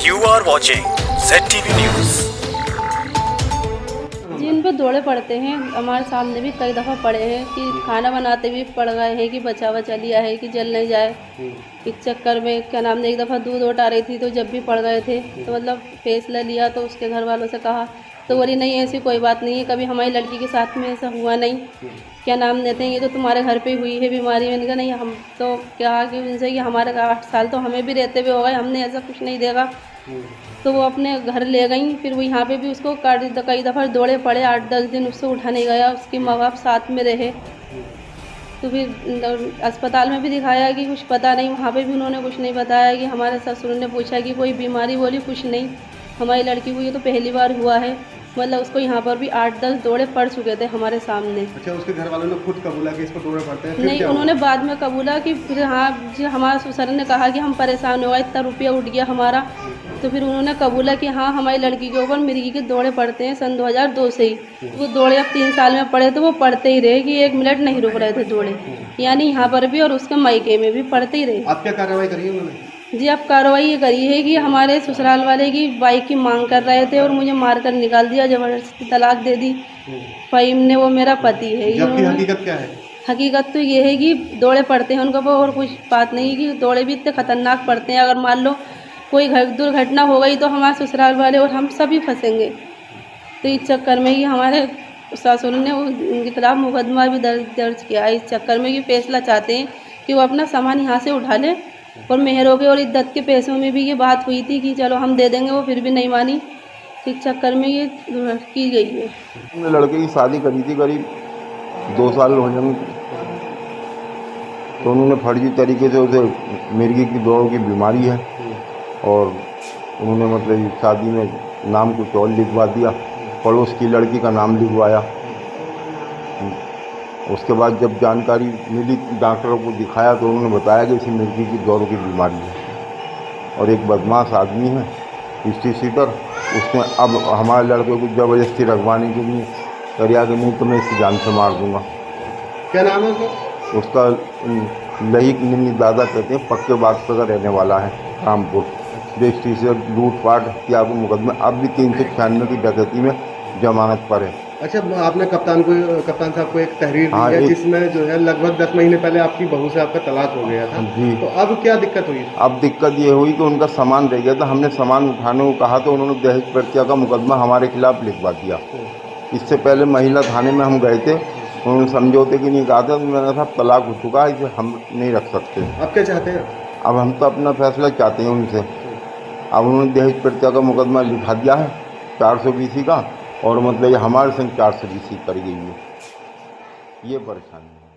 You are watching ZTV News. जी, इन पे दौड़े पड़ते हैं। हमारे सामने भी कई दफ़ा पड़े हैं कि खाना बनाते भी पड़ गए हैं कि बचा बचा लिया है कि जल नहीं जाए। इस चक्कर में क्या नाम ने एक दफ़ा दूध उठा रही थी तो जब भी पड़ गए थे तो मतलब फैसला लिया तो उसके घर वालों से कहा तो बोली नहीं ऐसी कोई बात नहीं है, कभी हमारी लड़की के साथ में ऐसा हुआ नहीं। क्या नाम देते हैं ये तो तुम्हारे घर पे हुई है बीमारी। मैंने कहा नहीं, हम तो कहा कि उनसे कि हमारे 8 साल तो हमें भी रहते हुए हो गए, हमने ऐसा कुछ नहीं देखा। तो वो अपने घर ले गई। फिर वो यहाँ पे भी उसको कई दफ़ा दौड़े पड़े, 8-10 दिन उससे उठा नहीं गया, उसके माँ बाप साथ में रहे। तो फिर अस्पताल में भी दिखाया कि कुछ पता नहीं, वहाँ पे भी उन्होंने कुछ नहीं बताया। कि हमारे ससुर ने पूछा कि कोई बीमारी, बोली कुछ नहीं, हमारी लड़की को ये तो पहली बार हुआ है। मतलब उसको यहाँ पर भी 8-10 दौड़े पड़ चुके थे हमारे सामने। अच्छा, उसके घर वालों ने खुद कबूला कि इसको दौड़े पड़ते हैं? फिर नहीं, क्या उन्होंने हुआ? बाद में कबूला कि फिर हाँ जी, हमारे ससुर ने कहा कि हम परेशान हो गए, इतना रुपया उठ गया हमारा। तो फिर उन्होंने कबूला कि हाँ हमारी लड़की के ऊपर मिर्गी के दौड़े पड़ते हैं सन 2002 से ही। वो दौड़े अब 3 साल में पड़े तो वो पड़ते ही रहे कि 1 मिनट नहीं रुक रहे थे दौड़े। यानी यहाँ पर भी और उसके मायके में भी पड़ते ही रहे। आप क्या कार्रवाई करी है उन्होंने? जी, अब कार्रवाई ये करी है कि हमारे ससुराल वाले की बाइक की मांग कर रहे थे और मुझे मार कर निकाल दिया, ज़बरदस्ती तलाक दे दी। फ़हीम ने, वो मेरा पति है। जबकि हकीकत क्या है? हकीकत तो ये है कि दौड़े पड़ते हैं उनका, और कुछ बात नहीं है कि दौड़े भी इतने खतरनाक पड़ते हैं। अगर मान लो कोई दुर्घटना हो गई तो हमारे ससुराल वाले और हम सभी फंसेंगे। तो इस चक्कर में ही हमारे ससुर ने उनके खिलाफ मुकदमा भी दर्ज किया है। इस चक्कर में कि फैसला चाहते हैं कि वो अपना सामान यहाँ से उठा ले। और मेहरों के और इद्दत के पैसों में भी ये बात हुई थी कि चलो हम दे देंगे, वो फिर भी नहीं मानी। इस चक्कर में ये की गई है। हमने लड़के की शादी करी थी करीब 2 साल होने में, तो उन्होंने फर्जी तरीके से उसे मिर्गी की दौड़ की बीमारी है और उन्होंने मतलब शादी में नाम कुछ और लिखवा दिया, पड़ोस की लड़की का नाम लिखवाया। उसके बाद जब जानकारी मिली, डॉक्टरों को दिखाया तो उन्होंने बताया कि इसे मिर्गी की दौड़ की बीमारी है। और एक बदमाश आदमी है हिस्ट्री सीटर, उसने अब हमारे लड़के को ज़बरदस्ती रखवाने के लिए करिया कि नहीं तो मैं इसे जान से मार दूंगा। क्या नाम है उसका? उसका लहिक निन्नी दादा कहते हैं, पक्के बाग का रहने वाला है, रामपुर। हिस्ट्री से लूटपाट हत्या को मुकदमे अब भी 396 की डकैती में जमानत पर है। अच्छा, आपने कप्तान साहब को एक तहरीर दी हाँ, है जिसमें जो है लगभग 10 महीने पहले आपकी बहू से आपका तलाक हो गया था जी। तो अब क्या दिक्कत हुई? अब दिक्कत ये हुई कि उनका सामान रह गया था, हमने सामान उठाने को कहा तो उन्होंने दहेज प्रक्रिया का मुकदमा हमारे खिलाफ लिखवा दिया। इससे पहले महिला थाने में हम गए थे, उन्होंने समझौते की नहीं कहा था, तो मैंने कहा तलाक हो चुका है, इसे हम नहीं रख सकते। आप क्या चाहते हैं? अब हम तो अपना फैसला चाहते हैं उनसे। अब उन्होंने दहेज प्रक्रिया का मुकदमा लिखा दिया है 420 का, और मतलब ये हमारे संग 420 कर गई है। ये परेशानी है।